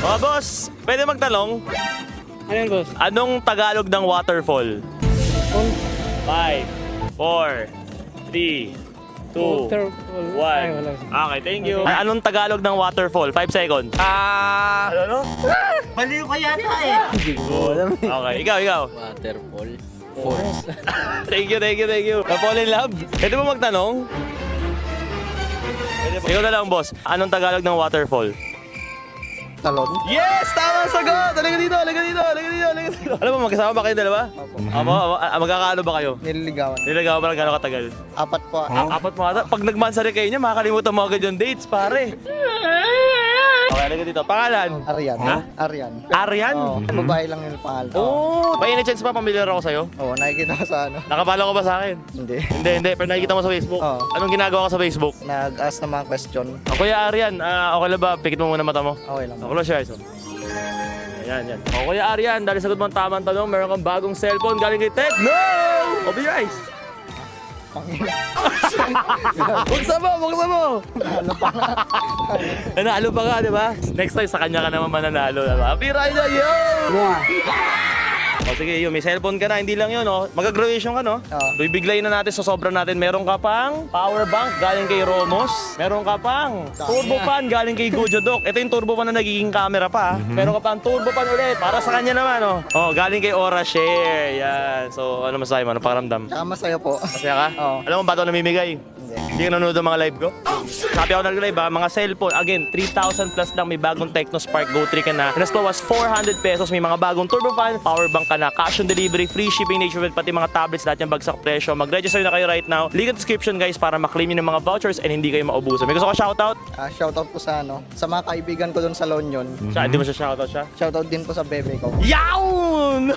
Mga boss, pwede magtanong? Ano yun, boss? Anong Tagalog ng waterfall? 5, 4, 3, 2, Waterfall. 1. Ay, wala. Okay, thank you. Anong Tagalog ng waterfall? 5 seconds. Ano? Baliw ka yata eh. Okay, ikaw. Waterfall. Force. Thank you. Na-fall in love? Pwede mo magtanong? Ikaw na lang, boss. Anong Tagalog ng waterfall? Talon? Yes! Tama sagot! Halika dito! Alam mo, magkasama ba kayo dalawa? Magkakaano ba kayo? Nililigawan. Nilagawa ba lang gano'ng katagal? 4 po. Apat mo ata. Pag nagmansari kayo niya, makakalimutan mo agad yung dates, pare. Okay, halika dito. Pangalan? Arian. Ha? Arian. Arian? Oo, babae lang yung pangalan. Oh! May any chance pa pamilyar ako sa'yo? Oo, nakikita ko sa ano. Nakapalo ko ba sa akin? Hindi. Hindi. Pero nakikita mo sa Facebook. Oo. Anong ginagawa ka sa Facebook? Nag-ask ng mga question. Kuya Arian, okay lang ba? Pikit mo muna mata mo. Okay lang. Close your eyes. Yan. Kuya Arian, dahil sagot mo ang tamang tanong, meron kang bagong cellphone galing kay Ted. No! Open your eyes. Buksan mo! Nanalo pa ka, di ba? Next time, sa kanya ka naman mananalo. Happy rider, yo! O sige, yun, may cellphone ka na, hindi lang yun, oh. Mag-graduation ka, no? Oo. Bibiglayin na natin sa sobra natin. Meron ka pang power bank galing kay Romos. Meron ka pang turbo fan galing kay Gojo Doc. Ito yung turbo fan na nagiging camera pa. Meron ka pang turbo fan ulit para sa kanya naman, oh. Oh, galing kay Aura Share. Yan. So, ano masasabi mo? Ano pakiramdam? Tsaka masaya po. Masaya ka? Oo. Alam mo ba ito namimigay? Hindi ka nanonood ng mga live ko? Sabi ako nag-live ha, mga cellphone, again, 3,000 plus lang, may bagong Tecno Spark Go 3 ka na. And as low as 400 pesos, may mga bagong turbo fan, power bank ka na, cash on delivery, free shipping nationwide, pati mga tablets, lahat yung bagsak presyo. Mag-register na kayo right now. Link in description guys para maklaim nyo ng mga vouchers and hindi kayo maubusan. May gusto ko shoutout? Shoutout po sa ano, sa mga kaibigan ko doon sa La Union. Siya, hindi mo siya shoutout siya? Shoutout din po sa bebe ko. Yawn!